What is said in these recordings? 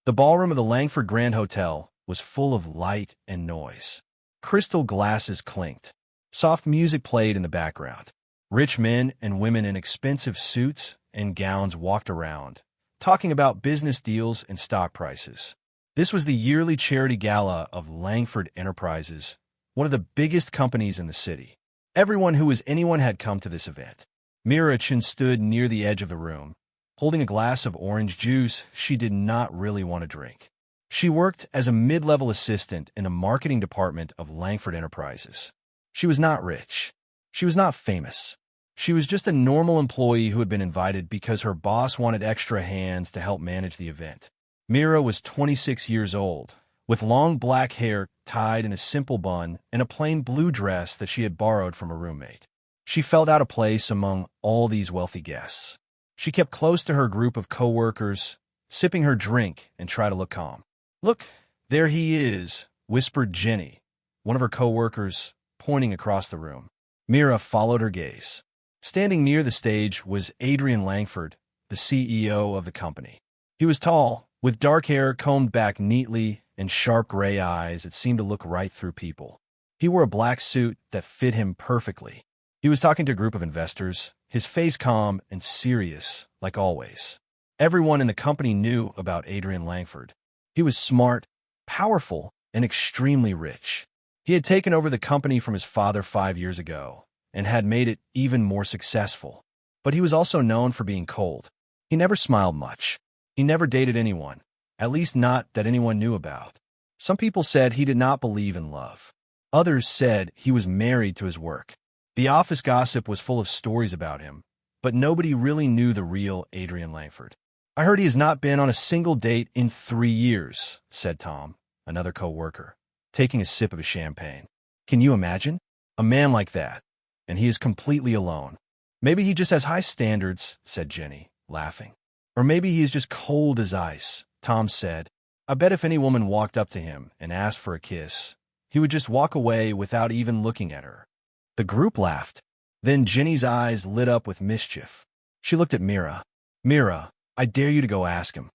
The ballroom of the Langford Grand Hotel was full of light and noise. Crystal glasses clinked. Soft music played in the background. Rich men and women in expensive suits and gowns walked around, talking about business deals and stock prices. This was the yearly charity gala of Langford Enterprises, one of the biggest companies in the city. Everyone who was anyone had come to this event. Mira Chen stood near the edge of the room, holding a glass of orange juice she did not really want to drink. She worked as a mid-level assistant in the marketing department of Langford Enterprises. She was not rich. She was not famous. She was just a normal employee who had been invited because her boss wanted extra hands to help manage the event. Mira was 26 years old, with long black hair tied in a simple bun and a plain blue dress that she had borrowed from a roommate. She felt out of place among all these wealthy guests. She kept close to her group of co-workers, sipping her drink and tried to look calm. "Look, there he is," whispered Jenny, one of her co-workers, pointing across the room. Mira followed her gaze. Standing near the stage was Adrian Langford, the CEO of the company. He was tall, with dark hair combed back neatly and sharp gray eyes that seemed to look right through people. He wore a black suit that fit him perfectly. He was talking to a group of investors, his face calm and serious, like always. Everyone in the company knew about Adrian Langford. He was smart, powerful, and extremely rich. He had taken over the company from his father 5 years ago and had made it even more successful. But he was also known for being cold. He never smiled much. He never dated anyone, at least not that anyone knew about. Some people said he did not believe in love. Others said he was married to his work. The office gossip was full of stories about him, but nobody really knew the real Adrian Langford. "I heard he has not been on a single date in 3 years, said Tom, another co-worker, taking a sip of his champagne. "Can you imagine? A man like that, and he is completely alone." "Maybe he just has high standards," said Jenny, laughing. "Or maybe he is just cold as ice," Tom said. "I bet if any woman walked up to him and asked for a kiss, he would just walk away without even looking at her." The group laughed. Then Jenny's eyes lit up with mischief. She looked at Mira. "Mira, I dare you to go ask him."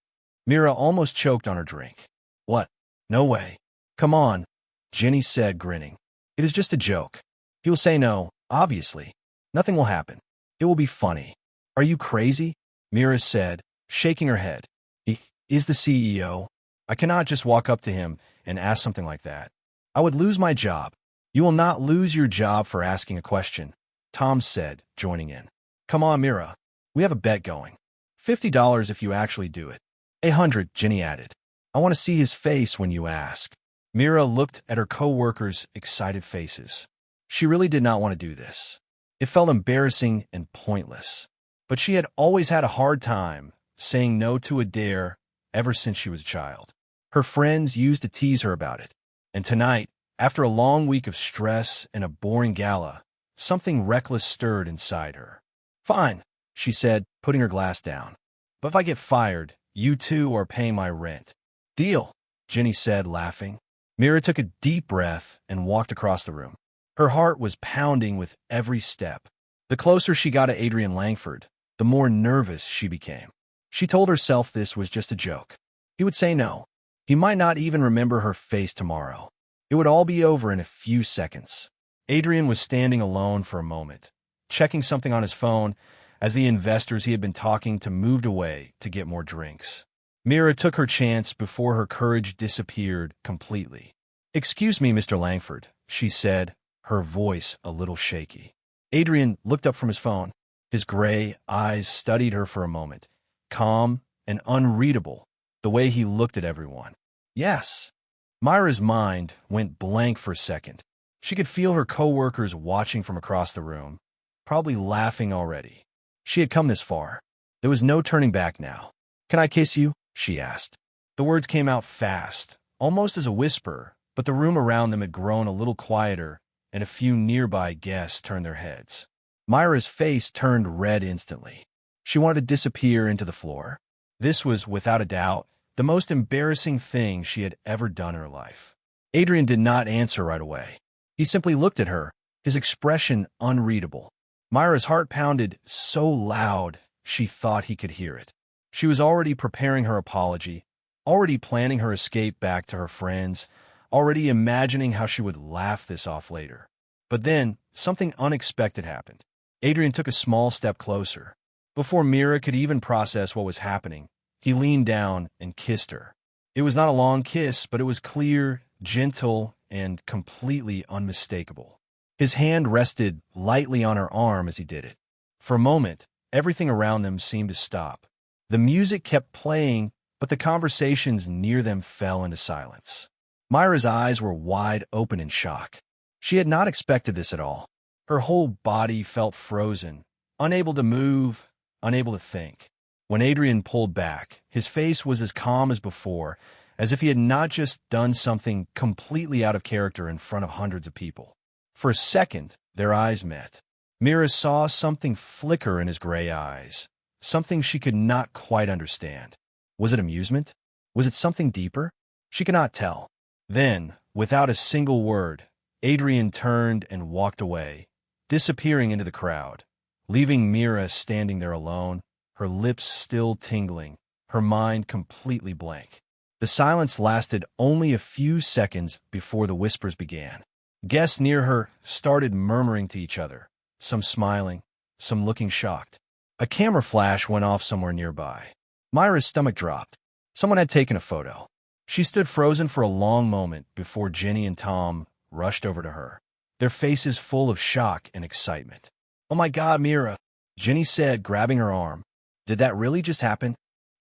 Mira almost choked on her drink. "What? No way. Come on," Jenny said, grinning. "It is just a joke. He will say no, obviously. Nothing will happen. It will be funny." "Are you crazy?" Mira said, shaking her head. "He is the CEO. I cannot just walk up to him and ask something like that. I would lose my job." "You will not lose your job for asking a question," Tom said, joining in. "Come on, Mira. We have a bet going. $50 if you actually do it." "100, Jenny added. "I want to see his face when you ask." Mira looked at her co-workers' excited faces. She really did not want to do this. It felt embarrassing and pointless. But she had always had a hard time saying no to a dare ever since she was a child. Her friends used to tease her about it. And tonight, after a long week of stress and a boring gala, something reckless stirred inside her. "Fine," she said, putting her glass down. "But if I get fired, you too are paying my rent." "Deal," Jenny said, laughing. Mira took a deep breath and walked across the room. Her heart was pounding with every step. The closer she got to Adrian Langford, the more nervous she became. She told herself this was just a joke. He would say no. He might not even remember her face tomorrow. It would all be over in a few seconds. Adrian was standing alone for a moment, checking something on his phone as the investors he had been talking to moved away to get more drinks. Mira took her chance before her courage disappeared completely. "Excuse me, Mr. Langford," she said, her voice a little shaky. Adrian looked up from his phone. His gray eyes studied her for a moment, calm and unreadable, the way he looked at everyone. "Yes." Myra's mind went blank for a second. She could feel her co-workers watching from across the room, probably laughing already. She had come this far. There was no turning back now. "Can I kiss you?" she asked. The words came out fast, almost as a whisper, but the room around them had grown a little quieter, and a few nearby guests turned their heads. Myra's face turned red instantly. She wanted to disappear into the floor. This was, without a doubt, the most embarrassing thing she had ever done in her life. Adrian did not answer right away. He simply looked at her, his expression unreadable. Myra's heart pounded so loud she thought he could hear it. She was already preparing her apology, already planning her escape back to her friends, already imagining how she would laugh this off later. But then, something unexpected happened. Adrian took a small step closer. Before Mira could even process what was happening, he leaned down and kissed her. It was not a long kiss, but it was clear, gentle, and completely unmistakable. His hand rested lightly on her arm as he did it. For a moment, everything around them seemed to stop. The music kept playing, but the conversations near them fell into silence. Myra's eyes were wide open in shock. She had not expected this at all. Her whole body felt frozen, unable to move, unable to think. When Adrian pulled back, his face was as calm as before, as if he had not just done something completely out of character in front of hundreds of people. For a second, their eyes met. Mira saw something flicker in his gray eyes, something she could not quite understand. Was it amusement? Was it something deeper? She could not tell. Then, without a single word, Adrian turned and walked away, disappearing into the crowd, leaving Mira standing there alone, her lips still tingling, her mind completely blank. The silence lasted only a few seconds before the whispers began. Guests near her started murmuring to each other, some smiling, some looking shocked. A camera flash went off somewhere nearby. Myra's stomach dropped. Someone had taken a photo. She stood frozen for a long moment before Jenny and Tom rushed over to her, their faces full of shock and excitement. "Oh my God, Mira," Jenny said, grabbing her arm. "Did that really just happen?"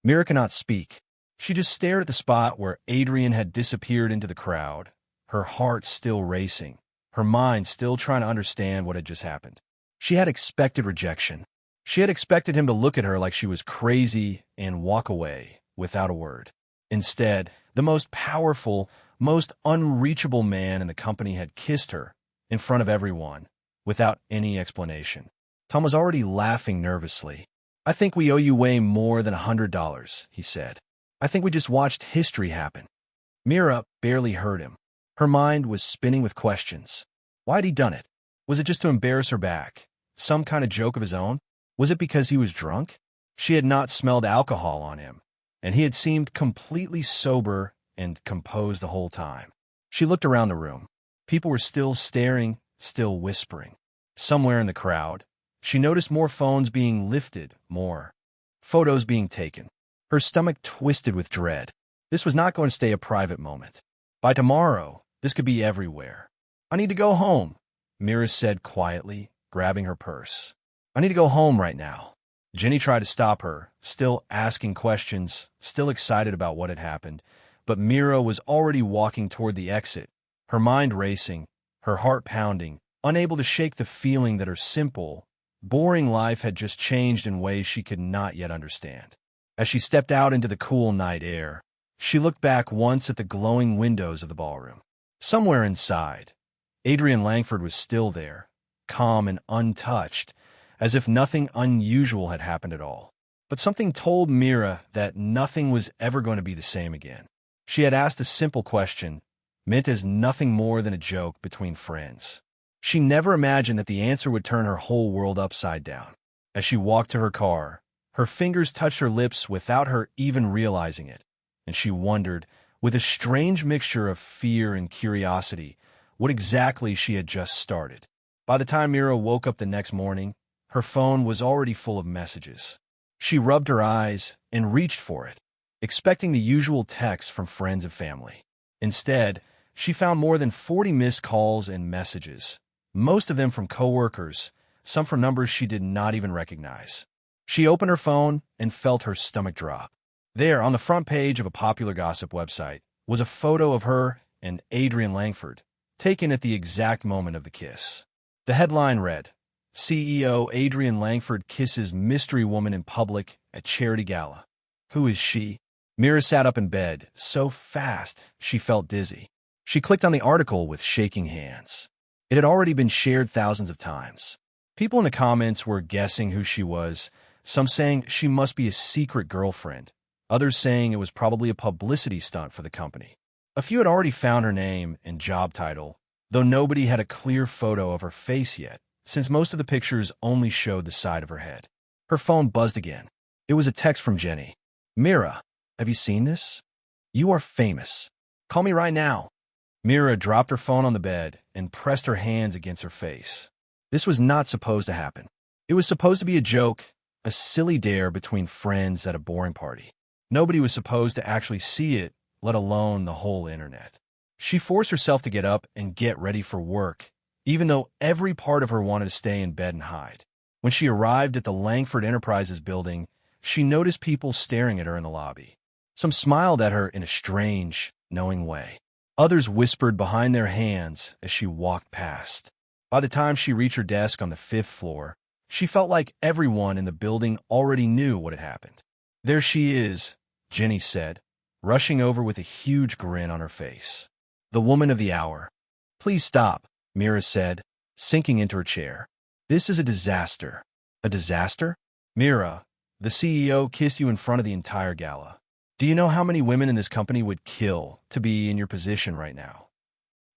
Mira could not speak. She just stared at the spot where Adrian had disappeared into the crowd, her heart still racing, her mind still trying to understand what had just happened. She had expected rejection. She had expected him to look at her like she was crazy and walk away without a word. Instead, the most powerful, most unreachable man in the company had kissed her in front of everyone without any explanation. Tom was already laughing nervously. "I think we owe you way more than $100, he said. "I think we just watched history happen." Mira barely heard him. Her mind was spinning with questions. Why had he done it? Was it just to embarrass her back? Some kind of joke of his own? Was it because he was drunk? She had not smelled alcohol on him, and he had seemed completely sober and composed the whole time. She looked around the room. People were still staring, still whispering. Somewhere in the crowd, she noticed more phones being lifted, more photos being taken. Her stomach twisted with dread. This was not going to stay a private moment. By tomorrow, this could be everywhere. "I need to go home," Mira said quietly, grabbing her purse. "I need to go home right now." Jenny tried to stop her, still asking questions, still excited about what had happened, but Mira was already walking toward the exit, her mind racing, her heart pounding, unable to shake the feeling that her simple, boring life had just changed in ways she could not yet understand. As she stepped out into the cool night air, she looked back once at the glowing windows of the ballroom. Somewhere inside, Adrian Langford was still there, calm and untouched, as if nothing unusual had happened at all. But something told Mira that nothing was ever going to be the same again. She had asked a simple question, meant as nothing more than a joke between friends. She never imagined that the answer would turn her whole world upside down. As she walked to her car, her fingers touched her lips without her even realizing it, and she wondered, with a strange mixture of fear and curiosity, what exactly she had just started. By the time Mira woke up the next morning, her phone was already full of messages. She rubbed her eyes and reached for it, expecting the usual texts from friends and family. Instead, she found more than 40 missed calls and messages, most of them from coworkers, some from numbers she did not even recognize. She opened her phone and felt her stomach drop. There, on the front page of a popular gossip website, was a photo of her and Adrian Langford, taken at the exact moment of the kiss. The headline read, "CEO Adrian Langford kisses mystery woman in public at charity gala." Who is she? Mira sat up in bed, so fast she felt dizzy. She clicked on the article with shaking hands. It had already been shared thousands of times. People in the comments were guessing who she was, some saying she must be a secret girlfriend, others saying it was probably a publicity stunt for the company. A few had already found her name and job title, though nobody had a clear photo of her face yet, since most of the pictures only showed the side of her head. Her phone buzzed again. It was a text from Jenny. "Mira, have you seen this?" You are famous. Call me right now." Mira dropped her phone on the bed and pressed her hands against her face. This was not supposed to happen. It was supposed to be a joke, a silly dare between friends at a boring party. Nobody was supposed to actually see it, let alone the whole internet. She forced herself to get up and get ready for work, even though every part of her wanted to stay in bed and hide. When she arrived at the Langford Enterprises building, she noticed people staring at her in the lobby. Some smiled at her in a strange, knowing way. Others whispered behind their hands as she walked past. By the time she reached her desk on the 5th floor, she felt like everyone in the building already knew what had happened. "There she is," Jenny said, rushing over with a huge grin on her face. "The woman of the hour." "Please stop," Mira said, sinking into her chair. "This is a disaster." "A disaster?" "Mira, the CEO kissed you in front of the entire gala. Do you know how many women in this company would kill to be in your position right now?"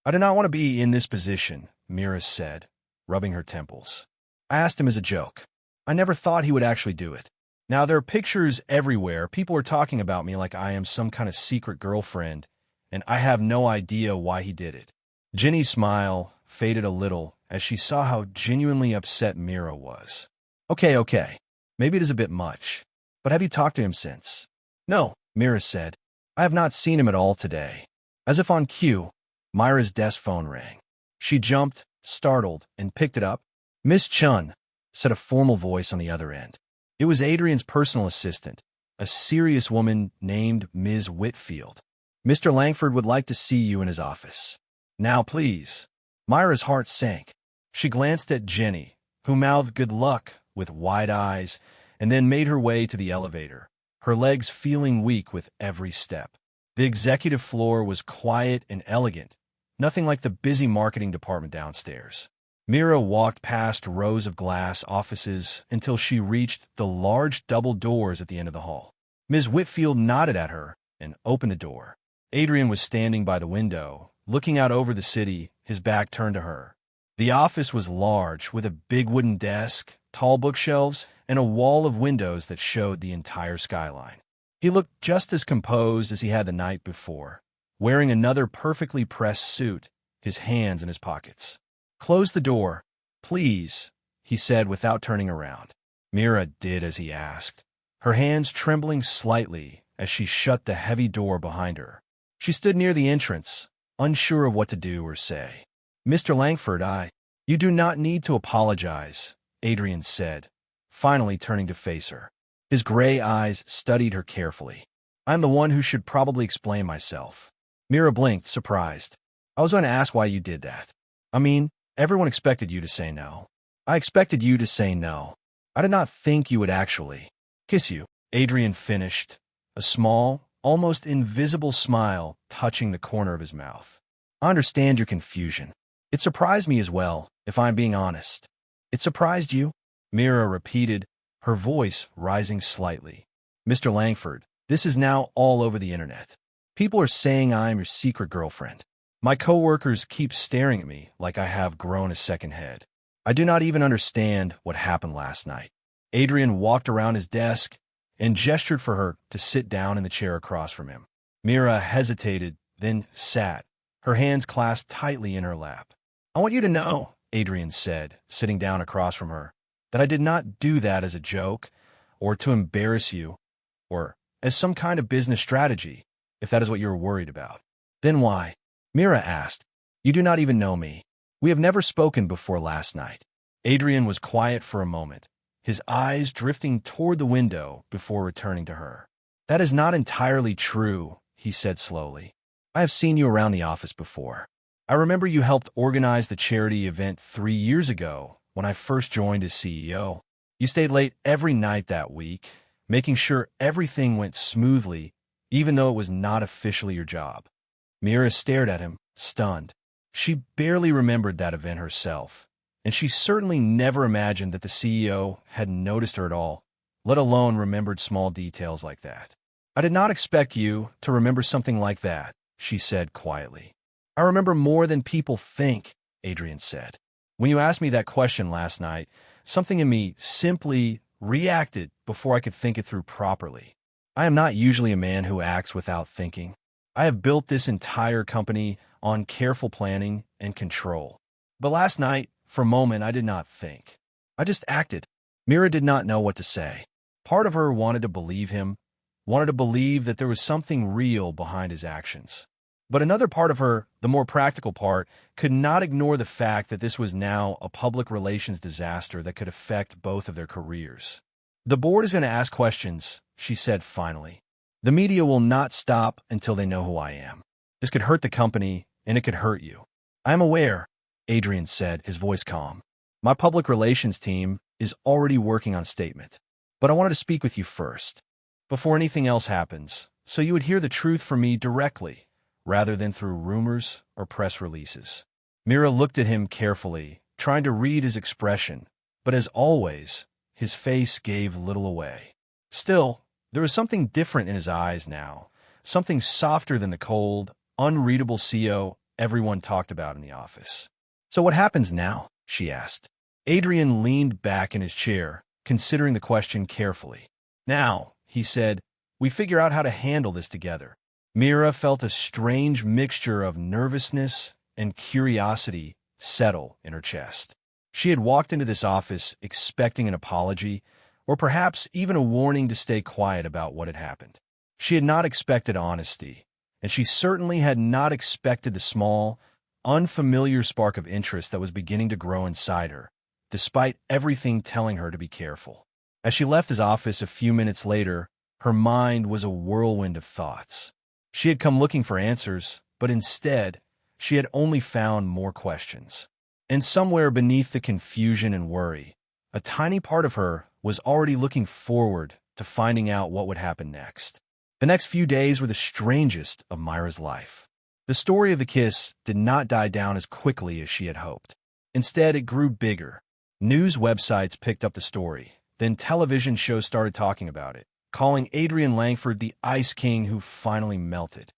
"I do not want to be in this position," Mira said, rubbing her temples. "I asked him as a joke. I never thought he would actually do it. Now there are pictures everywhere. People are talking about me like I am some kind of secret girlfriend, and I have no idea why he did it." Jenny's smile faded a little as she saw how genuinely upset Mira was. Okay. Maybe it is a bit much. But have you talked to him since?" "No," Mira said. "I have not seen him at all today." As if on cue, Myra's desk phone rang. She jumped, startled, and picked it up. "Miss Chun," said a formal voice on the other end. It was Adrian's personal assistant, a serious woman named Ms. Whitfield. "Mr. Langford would like to see you in his office." "Now, please." Myra's heart sank. She glanced at Jenny, who mouthed good luck with wide eyes, and then made her way to the elevator, her legs feeling weak with every step. The executive floor was quiet and elegant, nothing like the busy marketing department downstairs. Mira walked past rows of glass offices until she reached the large double doors at the end of the hall. Ms. Whitfield nodded at her and opened the door. Adrian was standing by the window, looking out over the city, his back turned to her. The office was large, with a big wooden desk, tall bookshelves, and a wall of windows that showed the entire skyline. He looked just as composed as he had the night before, wearing another perfectly pressed suit, his hands in his pockets. "Close the door, please," he said without turning around. Mira did as he asked, her hands trembling slightly as she shut the heavy door behind her. She stood near the entrance, unsure of what to do or say. "Mr. Langford, You do not need to apologize," Adrian said, finally turning to face her. His gray eyes studied her carefully. "I'm the one who should probably explain myself." Mira blinked, surprised. "I was going to ask why you did that. I mean, everyone expected you to say no." "I expected you to say no. I did not think you would actually kiss you," Adrian finished, a small, almost invisible smile touching the corner of his mouth. "I understand your confusion. It surprised me as well, if I'm being honest." "It surprised you?" Mira repeated, her voice rising slightly. "Mr. Langford, this is now all over the internet. People are saying I'm your secret girlfriend. My coworkers keep staring at me like I have grown a second head. I do not even understand what happened last night." Adrian walked around his desk and gestured for her to sit down in the chair across from him. Mira hesitated, then sat, her hands clasped tightly in her lap. "I want you to know," Adrian said, sitting down across from her, "that I did not do that as a joke, or to embarrass you, or as some kind of business strategy, if that is what you're worried about." "Then why?" Mira asked. "You do not even know me. We have never spoken before last night." Adrian was quiet for a moment, his eyes drifting toward the window before returning to her. "That is not entirely true," he said slowly. "I have seen you around the office before. I remember you helped organize the charity event 3 years ago when I first joined as CEO. You stayed late every night that week, making sure everything went smoothly, even though it was not officially your job." Mira stared at him, stunned. She barely remembered that event herself, and she certainly never imagined that the CEO had noticed her at all, let alone remembered small details like that. "I did not expect you to remember something like that," she said quietly. "I remember more than people think," Adrian said. "When you asked me that question last night, something in me simply reacted before I could think it through properly. I am not usually a man who acts without thinking. I have built this entire company on careful planning and control. But last night, for a moment, I did not think. I just acted. Mira did not know what to say. Part of her wanted to believe him, wanted to believe that there was something real behind his actions. But another part of her, the more practical part, could not ignore the fact that this was now a public relations disaster that could affect both of their careers. The board is going to ask questions, she said finally. The media will not stop until they know who I am. This could hurt the company, and it could hurt you. I am aware, Adrian said, his voice calm. My public relations team is already working on a statement. But I wanted to speak with you first, before anything else happens, so you would hear the truth from me directly, rather than through rumors or press releases. Mira looked at him carefully, trying to read his expression, but as always, his face gave little away. Still, there was something different in his eyes now, something softer than the cold, unreadable CO everyone talked about in the office. So what happens now? She asked. Adrian leaned back in his chair, considering the question carefully. Now, he said, we figure out how to handle this together. Mira felt a strange mixture of nervousness and curiosity settle in her chest. She had walked into this office expecting an apology, or perhaps even a warning to stay quiet about what had happened. She had not expected honesty, and she certainly had not expected the small, unfamiliar spark of interest that was beginning to grow inside her, despite everything telling her to be careful. As she left his office a few minutes later, her mind was a whirlwind of thoughts. She had come looking for answers, but instead, she had only found more questions. And somewhere beneath the confusion and worry, a tiny part of her was already looking forward to finding out what would happen next. The next few days were the strangest of Myra's life. The story of the kiss did not die down as quickly as she had hoped. Instead, it grew bigger. News websites picked up the story. Then television shows started talking about it, calling Adrian Langford the Ice King who finally melted.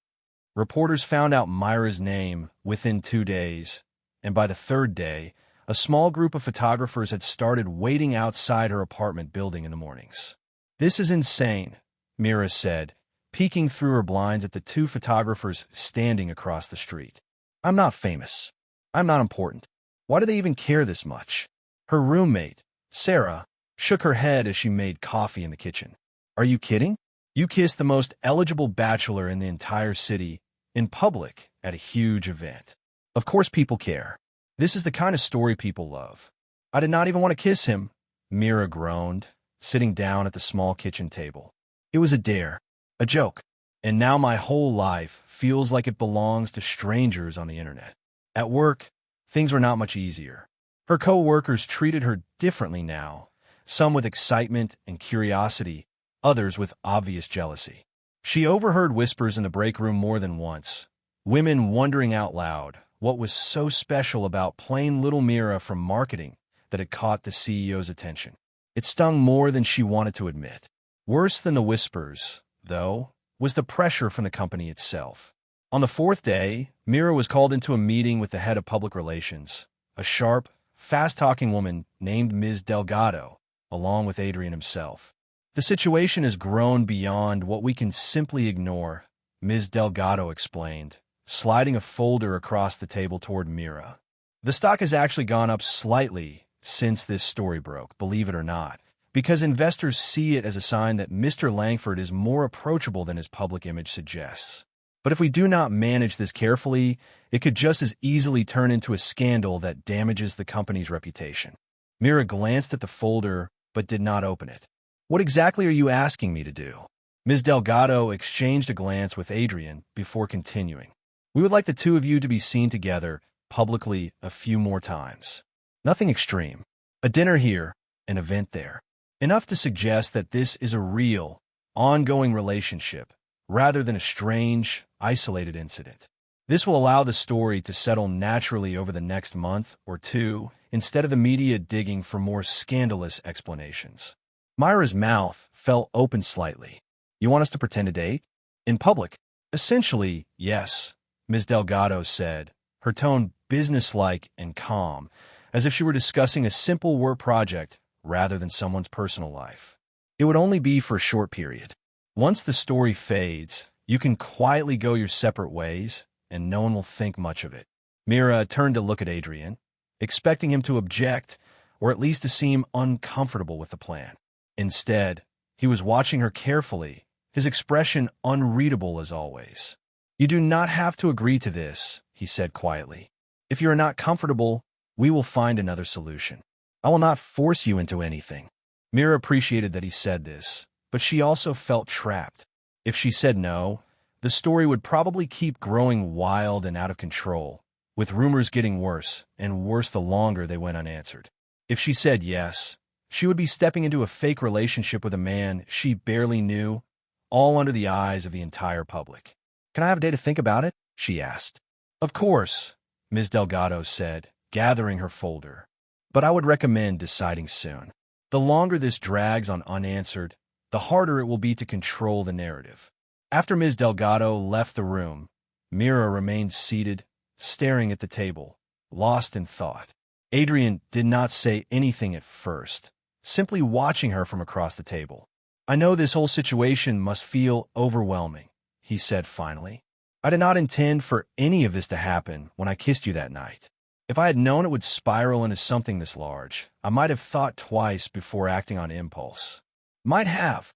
Reporters found out Myra's name within 2 days, and by the third day, a small group of photographers had started waiting outside her apartment building in the mornings. This is insane, Mira said, peeking through her blinds at the 2 photographers standing across the street. I'm not famous. I'm not important. Why do they even care this much? Her roommate, Sarah, shook her head as she made coffee in the kitchen. Are you kidding? You kissed the most eligible bachelor in the entire city, in public, at a huge event. Of course people care. This is the kind of story people love. I did not even want to kiss him, Mira groaned, sitting down at the small kitchen table. It was a dare, a joke, and now my whole life feels like it belongs to strangers on the internet. At work, things were not much easier. Her co-workers treated her differently now, some with excitement and curiosity, others with obvious jealousy. She overheard whispers in the break room more than once, women wondering out loud what was so special about plain little Mira from marketing that had caught the CEO's attention. It stung more than she wanted to admit. Worse than the whispers, though, was the pressure from the company itself. On the 4th day, Mira was called into a meeting with the head of public relations, a sharp, fast-talking woman named Ms. Delgado, along with Adrian himself. The situation has grown beyond what we can simply ignore, Ms. Delgado explained, sliding a folder across the table toward Mira. The stock has actually gone up slightly since this story broke, believe it or not, because investors see it as a sign that Mr. Langford is more approachable than his public image suggests. But if we do not manage this carefully, it could just as easily turn into a scandal that damages the company's reputation. Mira glanced at the folder, but did not open it. What exactly are you asking me to do? Ms. Delgado exchanged a glance with Adrian before continuing. We would like the 2 of you to be seen together publicly a few more times. Nothing extreme. A dinner here, an event there. Enough to suggest that this is a real, ongoing relationship, rather than a strange, isolated incident. This will allow the story to settle naturally over the next month or 2, instead of the media digging for more scandalous explanations. Myra's mouth fell open slightly. You want us to pretend a date? In public? Essentially, yes, Ms. Delgado said, her tone businesslike and calm, as if she were discussing a simple work project rather than someone's personal life. It would only be for a short period. Once the story fades, You can quietly go your separate ways, and no one will think much of it. Mira turned to look at Adrian, expecting him to object, or at least to seem uncomfortable with the plan. Instead, he was watching her carefully, his expression unreadable as always. "You do not have to agree to this," he said quietly. "If you are not comfortable, we will find another solution. I will not force you into anything." Mira appreciated that he said this, but she also felt trapped. If she said no, the story would probably keep growing wild and out of control, with rumors getting worse and worse the longer they went unanswered. If she said yes, she would be stepping into a fake relationship with a man she barely knew, all under the eyes of the entire public. "Can I have a day to think about it?" she asked. "Of course," Ms. Delgado said, gathering her folder. "But I would recommend deciding soon. The longer this drags on unanswered, the harder it will be to control the narrative." After Ms. Delgado left the room, Mira remained seated, staring at the table, lost in thought. Adrian did not say anything at first, simply watching her from across the table. "I know this whole situation must feel overwhelming," he said finally. "I did not intend for any of this to happen when I kissed you that night. If I had known it would spiral into something this large, I might have thought twice before acting on impulse." "Might have,"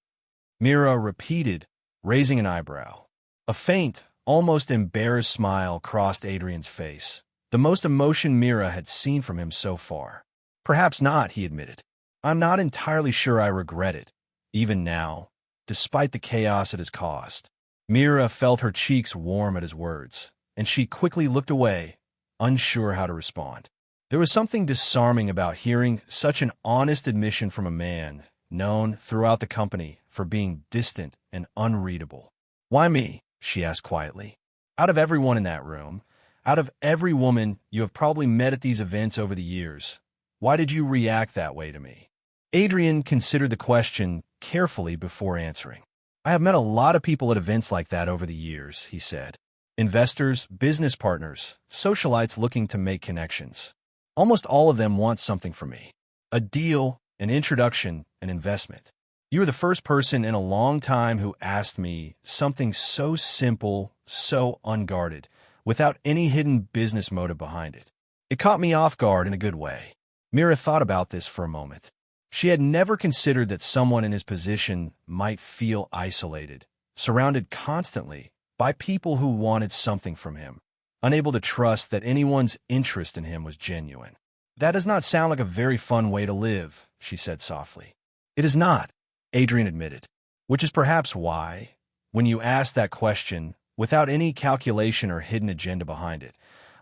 Mira repeated, raising an eyebrow. A faint, almost embarrassed smile crossed Adrian's face, the most emotion Mira had seen from him so far. "Perhaps not," he admitted. "I'm not entirely sure I regret it, even now, despite the chaos it has caused." Mira felt her cheeks warm at his words, and she quickly looked away, unsure how to respond. There was something disarming about hearing such an honest admission from a man known throughout the company for being distant and unreadable. "Why me?" she asked quietly. "Out of everyone in that room, out of every woman you have probably met at these events over the years, why did you react that way to me?" Adrian considered the question carefully before answering. "I have met a lot of people at events like that over the years," he said. "Investors, business partners, socialites looking to make connections. Almost all of them want something from me. A deal, an introduction, an investment. You were the first person in a long time who asked me something so simple, so unguarded, without any hidden business motive behind it. It caught me off guard in a good way." Mira thought about this for a moment. She had never considered that someone in his position might feel isolated, surrounded constantly by people who wanted something from him, unable to trust that anyone's interest in him was genuine. "That does not sound like a very fun way to live," she said softly. "It is not," Adrian admitted, "which is perhaps why, when you asked that question, without any calculation or hidden agenda behind it,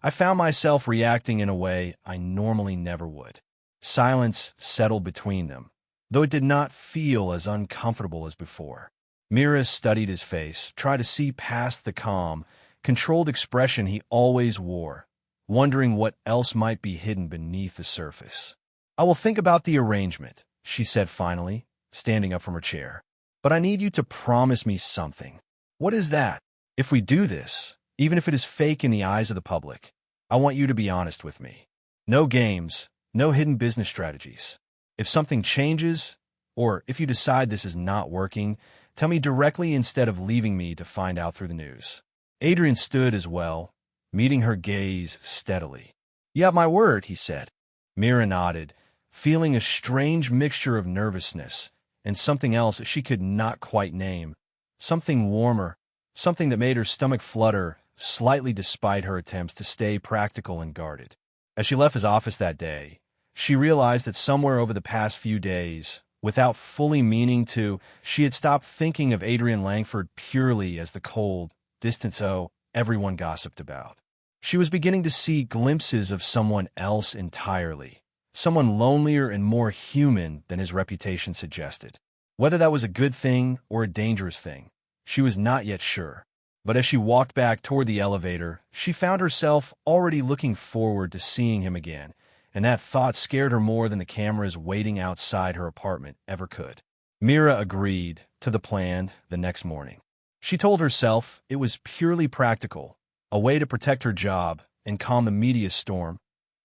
I found myself reacting in a way I normally never would." Silence settled between them, though it did not feel as uncomfortable as before. Mira studied his face, tried to see past the calm, controlled expression he always wore, wondering what else might be hidden beneath the surface. "I will think about the arrangement," she said finally, standing up from her chair. "But I need you to promise me something." "What is that?" "If we do this, even if it is fake in the eyes of the public, I want you to be honest with me. No games, no hidden business strategies. If something changes, or if you decide this is not working, tell me directly instead of leaving me to find out through the news." Adrian stood as well, meeting her gaze steadily. "You have my word," he said. Mira nodded, feeling a strange mixture of nervousness and something else that she could not quite name, something warmer, something that made her stomach flutter slightly despite her attempts to stay practical and guarded. As she left his office that day, she realized that somewhere over the past few days, without fully meaning to, she had stopped thinking of Adrian Langford purely as the cold, distant everyone gossiped about. She was beginning to see glimpses of someone else entirely, someone lonelier and more human than his reputation suggested. Whether that was a good thing or a dangerous thing, she was not yet sure. But as she walked back toward the elevator, she found herself already looking forward to seeing him again, and that thought scared her more than the cameras waiting outside her apartment ever could. Mira agreed to the plan the next morning. She told herself it was purely practical, a way to protect her job and calm the media storm,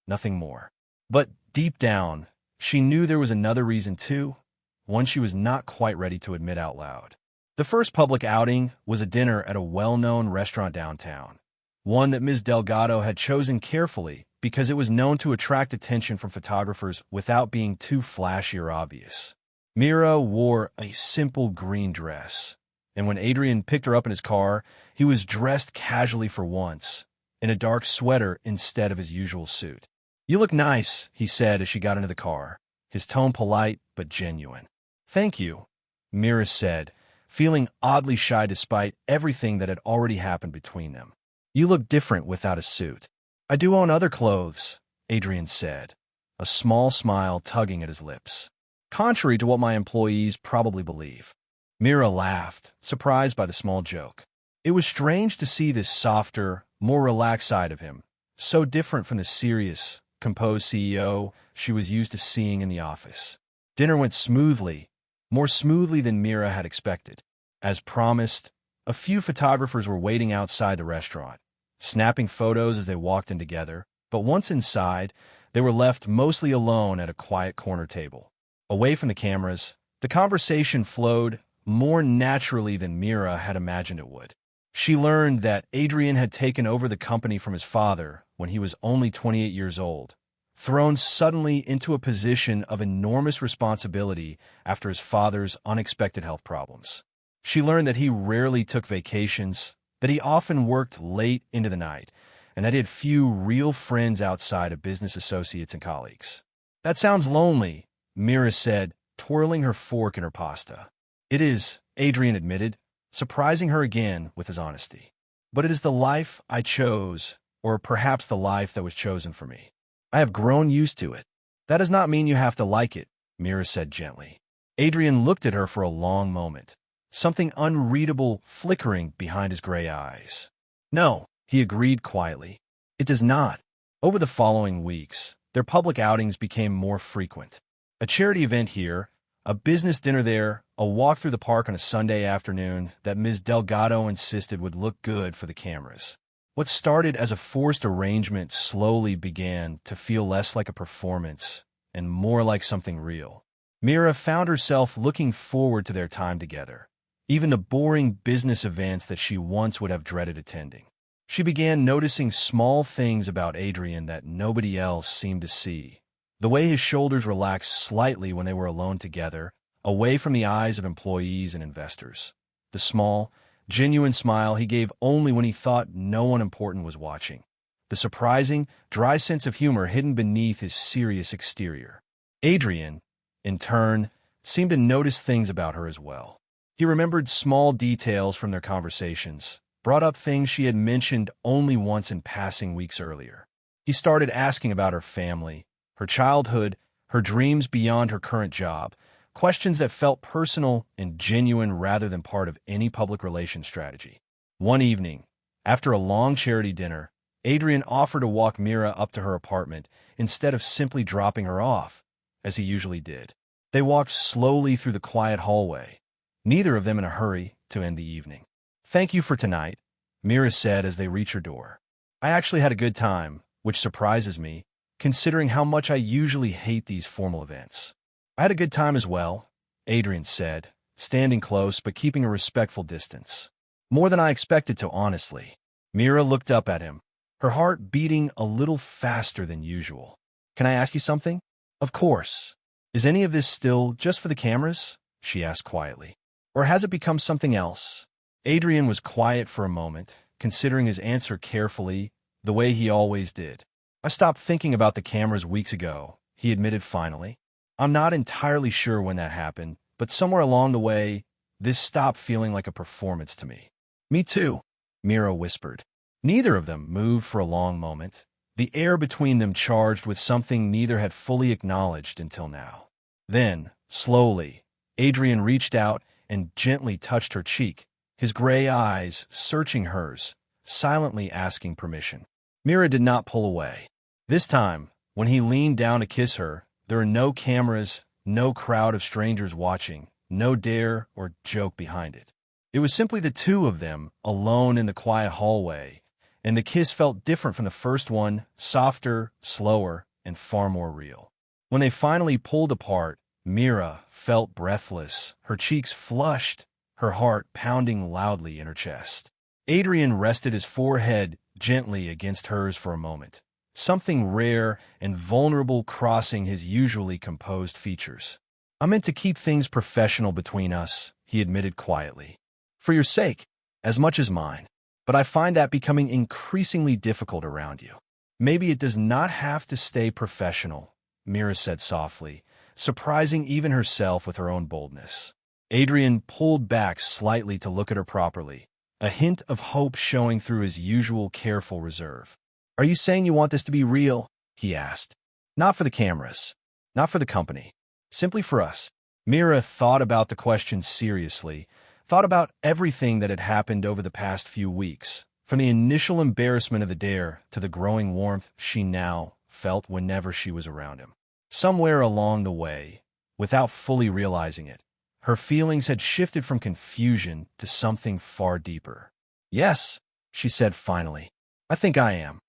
nothing more. But deep down, she knew there was another reason too, one she was not quite ready to admit out loud. The first public outing was a dinner at a well-known restaurant downtown, one that Ms. Delgado had chosen carefully because it was known to attract attention from photographers without being too flashy or obvious. Mira wore a simple green dress, and when Adrian picked her up in his car, he was dressed casually for once, in a dark sweater instead of his usual suit. "You look nice," he said as she got into the car, his tone polite but genuine. "Thank you," Mira said, feeling oddly shy despite everything that had already happened between them. "You look different without a suit." "I do own other clothes," Adrian said, a small smile tugging at his lips. "Contrary to what my employees probably believe." Mira laughed, surprised by the small joke. It was strange to see this softer, more relaxed side of him, so different from the serious, composed CEO she was used to seeing in the office. Dinner went smoothly, more smoothly than Mira had expected. As promised, a few photographers were waiting outside the restaurant, snapping photos as they walked in together, but once inside, they were left mostly alone at a quiet corner table. Away from the cameras, the conversation flowed more naturally than Mira had imagined it would. She learned that Adrian had taken over the company from his father when he was only 28 years old, thrown suddenly into a position of enormous responsibility after his father's unexpected health problems. She learned that he rarely took vacations, that he often worked late into the night, and that he had few real friends outside of business associates and colleagues. "That sounds lonely," Mira said, twirling her fork in her pasta. "It is," Adrian admitted, surprising her again with his honesty. "But it is the life I chose, or perhaps the life that was chosen for me. I have grown used to it." "That does not mean you have to like it," Mira said gently. Adrian looked at her for a long moment, something unreadable flickering behind his gray eyes. "No," he agreed quietly. "It does not." Over the following weeks, their public outings became more frequent. A charity event here, a business dinner there, a walk through the park on a Sunday afternoon that Ms. Delgado insisted would look good for the cameras. What started as a forced arrangement slowly began to feel less like a performance and more like something real. Mira found herself looking forward to their time together, even the boring business events that she once would have dreaded attending. She began noticing small things about Adrian that nobody else seemed to see. The way his shoulders relaxed slightly when they were alone together, away from the eyes of employees and investors. The small, genuine smile he gave only when he thought no one important was watching. The surprising, dry sense of humor hidden beneath his serious exterior. Adrian, in turn, seemed to notice things about her as well. He remembered small details from their conversations, brought up things she had mentioned only once in passing weeks earlier. He started asking about her family, her childhood, her dreams beyond her current job, questions that felt personal and genuine rather than part of any public relations strategy. One evening, after a long charity dinner, Adrian offered to walk Mira up to her apartment instead of simply dropping her off, as he usually did. They walked slowly through the quiet hallway, neither of them in a hurry to end the evening. "Thank you for tonight," Mira said as they reached her door. "I actually had a good time, which surprises me, considering how much I usually hate these formal events." "I had a good time as well," Adrian said, standing close but keeping a respectful distance. "More than I expected to, honestly." Mira looked up at him, her heart beating a little faster than usual. "Can I ask you something?" "Of course." "Is any of this still just for the cameras?" she asked quietly. "Or has it become something else?" Adrian was quiet for a moment, considering his answer carefully, the way he always did. "I stopped thinking about the cameras weeks ago," he admitted finally. "I'm not entirely sure when that happened, but somewhere along the way, this stopped feeling like a performance to me." "Me too," Mira whispered. Neither of them moved for a long moment, the air between them charged with something neither had fully acknowledged until now. Then, slowly, Adrian reached out and gently touched her cheek, his gray eyes searching hers, silently asking permission. Mira did not pull away. This time, when he leaned down to kiss her, there were no cameras, no crowd of strangers watching, no dare or joke behind it. It was simply the two of them, alone in the quiet hallway, and the kiss felt different from the first one, softer, slower, and far more real. When they finally pulled apart, Mira felt breathless, her cheeks flushed, her heart pounding loudly in her chest. Adrian rested his forehead gently against hers for a moment, something rare and vulnerable crossing his usually composed features. "I meant to keep things professional between us," he admitted quietly. "For your sake, as much as mine. But I find that becoming increasingly difficult around you." "Maybe it does not have to stay professional," Mira said softly, surprising even herself with her own boldness. Adrian pulled back slightly to look at her properly, a hint of hope showing through his usual careful reserve. "Are you saying you want this to be real?" he asked. "Not for the cameras, not for the company, simply for us." Mira thought about the question seriously, thought about everything that had happened over the past few weeks, from the initial embarrassment of the dare to the growing warmth she now felt whenever she was around him. Somewhere along the way, without fully realizing it, her feelings had shifted from confusion to something far deeper. "Yes," she said finally, "I think I am."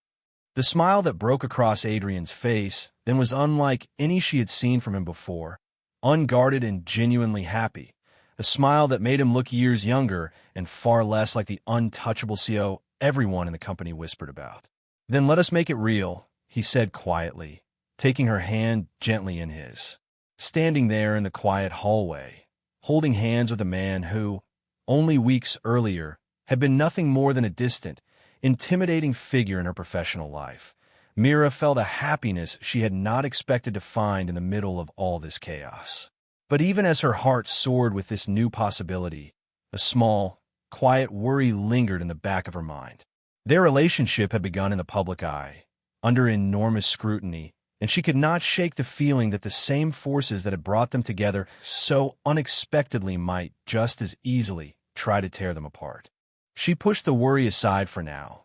The smile that broke across Adrian's face then was unlike any she had seen from him before, unguarded and genuinely happy, a smile that made him look years younger and far less like the untouchable CEO everyone in the company whispered about. "Then let us make it real," he said quietly, taking her hand gently in his. Standing there in the quiet hallway, holding hands with a man who, only weeks earlier, had been nothing more than a distant, intimidating figure in her professional life, Mira felt a happiness she had not expected to find in the middle of all this chaos. But even as her heart soared with this new possibility, a small, quiet worry lingered in the back of her mind. Their relationship had begun in the public eye, under enormous scrutiny, and she could not shake the feeling that the same forces that had brought them together so unexpectedly might just as easily try to tear them apart. She pushed the worry aside for now,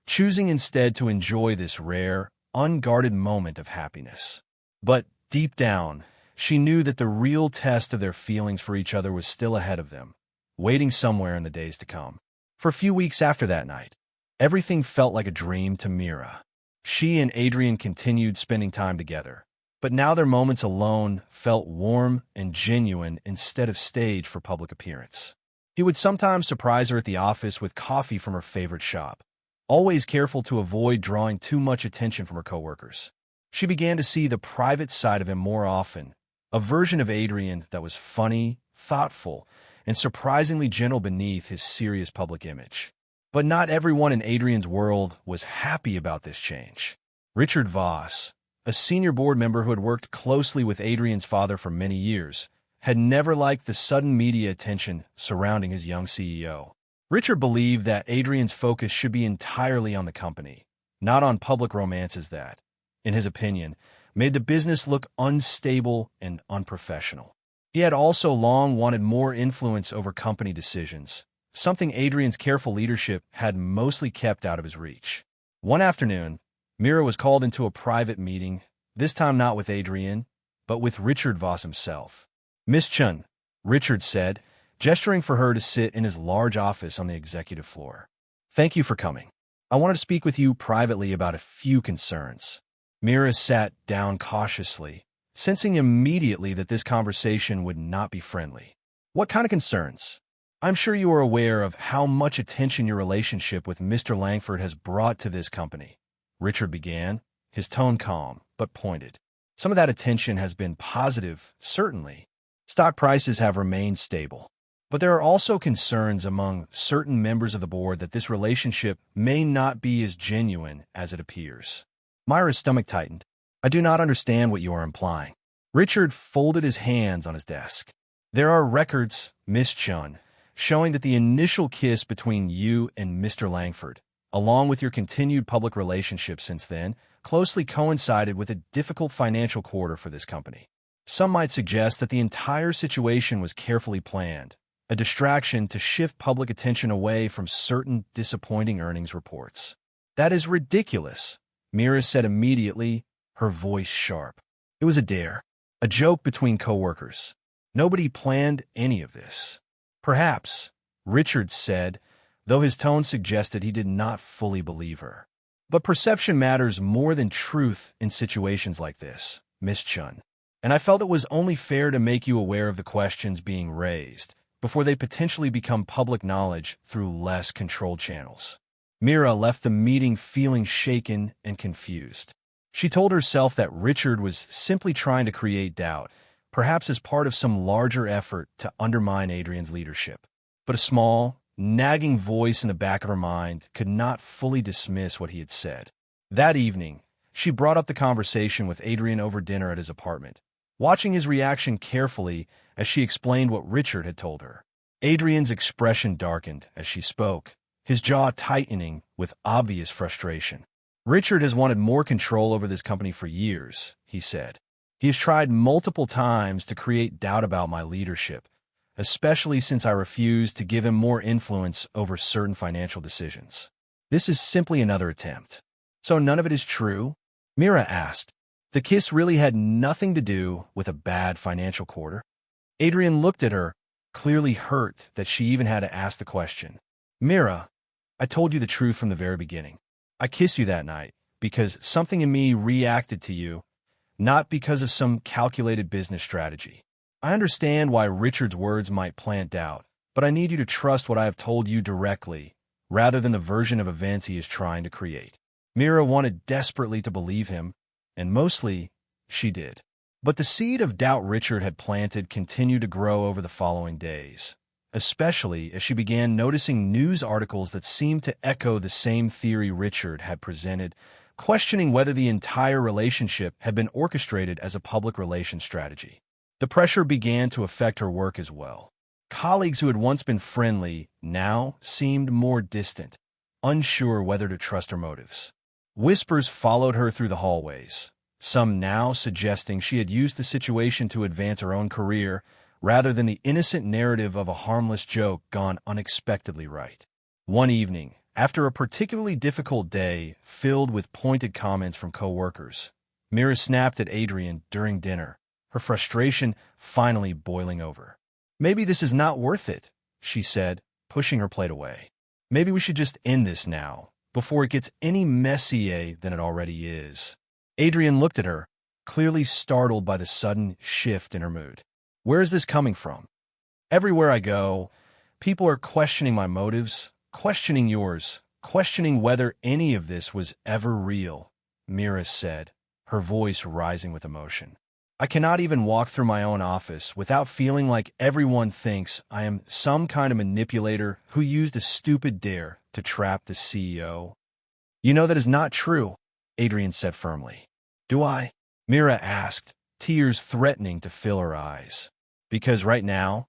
choosing instead to enjoy this rare, unguarded moment of happiness. But deep down, she knew that the real test of their feelings for each other was still ahead of them, waiting somewhere in the days to come. For a few weeks after that night, everything felt like a dream to Mira. She and Adrian continued spending time together, but now their moments alone felt warm and genuine instead of staged for public appearance. He would sometimes surprise her at the office with coffee from her favorite shop, always careful to avoid drawing too much attention from her coworkers. She began to see the private side of him more often, a version of Adrian that was funny, thoughtful, and surprisingly gentle beneath his serious public image. But not everyone in Adrian's world was happy about this change. Richard Voss, a senior board member who had worked closely with Adrian's father for many years, had never liked the sudden media attention surrounding his young CEO. Richard believed that Adrian's focus should be entirely on the company, not on public romances that, in his opinion, made the business look unstable and unprofessional. He had also long wanted more influence over company decisions, something Adrian's careful leadership had mostly kept out of his reach. One afternoon, Mira was called into a private meeting, this time not with Adrian, but with Richard Voss himself. "Miss Chun," Richard said, gesturing for her to sit in his large office on the executive floor. "Thank you for coming. I wanted to speak with you privately about a few concerns." Mira sat down cautiously, sensing immediately that this conversation would not be friendly. "What kind of concerns?" "I'm sure you are aware of how much attention your relationship with Mr. Langford has brought to this company," Richard began, his tone calm but pointed. "Some of that attention has been positive, certainly. Stock prices have remained stable. But there are also concerns among certain members of the board that this relationship may not be as genuine as it appears." Myra's stomach tightened. "I do not understand what you are implying." Richard folded his hands on his desk. "There are records, Miss Chun, showing that the initial kiss between you and Mr. Langford, along with your continued public relationship since then, closely coincided with a difficult financial quarter for this company. Some might suggest that the entire situation was carefully planned, a distraction to shift public attention away from certain disappointing earnings reports." "That is ridiculous," Mira said immediately, her voice sharp. "It was a dare, a joke between coworkers. Nobody planned any of this." "Perhaps," Richard said, though his tone suggested he did not fully believe her. "But perception matters more than truth in situations like this, Miss Chun. And I felt it was only fair to make you aware of the questions being raised, before they potentially become public knowledge through less controlled channels. Mira left the meeting feeling shaken and confused. She told herself that Richard was simply trying to create doubt, perhaps as part of some larger effort to undermine Adrian's leadership. But a small, nagging voice in the back of her mind could not fully dismiss what he had said. That evening, she brought up the conversation with Adrian over dinner at his apartment, watching his reaction carefully as she explained what Richard had told her. Adrian's expression darkened as she spoke, his jaw tightening with obvious frustration. Richard has wanted more control over this company for years, he said. He has tried multiple times to create doubt about my leadership, especially since I refused to give him more influence over certain financial decisions. This is simply another attempt. So none of it is true? Mira asked. The kiss really had nothing to do with a bad financial quarter? Adrian looked at her, clearly hurt that she even had to ask the question. Mira, I told you the truth from the very beginning. I kissed you that night because something in me reacted to you, not because of some calculated business strategy. I understand why Richard's words might plant doubt, but I need you to trust what I have told you directly, rather than the version of events he is trying to create. Mira wanted desperately to believe him, and mostly, she did. But the seed of doubt Richard had planted continued to grow over the following days, especially as she began noticing news articles that seemed to echo the same theory Richard had presented, questioning whether the entire relationship had been orchestrated as a public relations strategy. The pressure began to affect her work as well. Colleagues who had once been friendly now seemed more distant, unsure whether to trust her motives. Whispers followed her through the hallways, some now suggesting she had used the situation to advance her own career rather than the innocent narrative of a harmless joke gone unexpectedly right. One evening, after a particularly difficult day filled with pointed comments from coworkers, Mira snapped at Adrian during dinner, her frustration finally boiling over. Maybe this is not worth it, she said, pushing her plate away. Maybe we should just end this now, before it gets any messier than it already is. Adrian looked at her, clearly startled by the sudden shift in her mood. Where is this coming from? Everywhere I go, people are questioning my motives, questioning yours, questioning whether any of this was ever real, Mira said, her voice rising with emotion. I cannot even walk through my own office without feeling like everyone thinks I am some kind of manipulator who used a stupid dare to trap the CEO. You know that is not true, Adrian said firmly. Do I? Mira asked, tears threatening to fill her eyes. Because right now,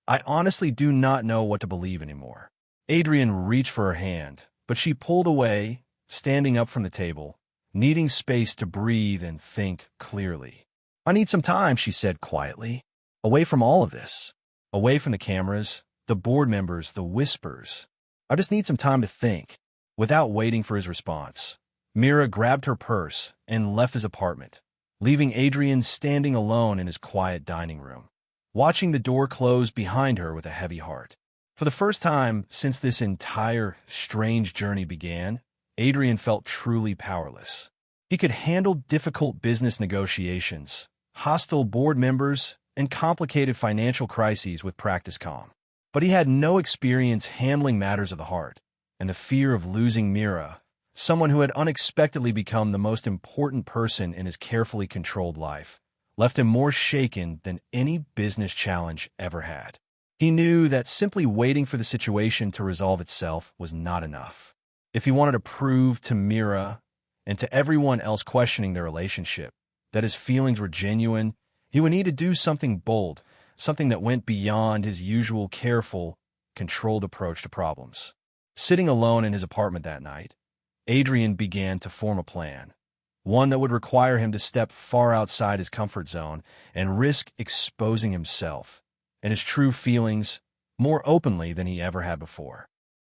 I honestly do not know what to believe anymore. Adrian reached for her hand, but she pulled away, standing up from the table, needing space to breathe and think clearly. I need some time, she said quietly, away from all of this, away from the cameras, the board members, the whispers. I just need some time to think. Without waiting for his response, Mira grabbed her purse and left his apartment, leaving Adrian standing alone in his quiet dining room, watching the door close behind her with a heavy heart. For the first time since this entire strange journey began, Adrian felt truly powerless. He could handle difficult business negotiations, hostile board members, and complicated financial crises with practiced calm. But he had no experience handling matters of the heart, and the fear of losing Mira, someone who had unexpectedly become the most important person in his carefully controlled life, left him more shaken than any business challenge ever had. He knew that simply waiting for the situation to resolve itself was not enough. If he wanted to prove to Mira and to everyone else questioning their relationship that his feelings were genuine, he would need to do something bold, something that went beyond his usual careful, controlled approach to problems. Sitting alone in his apartment that night, Adrian began to form a plan, one that would require him to step far outside his comfort zone and risk exposing himself and his true feelings more openly than he ever had before.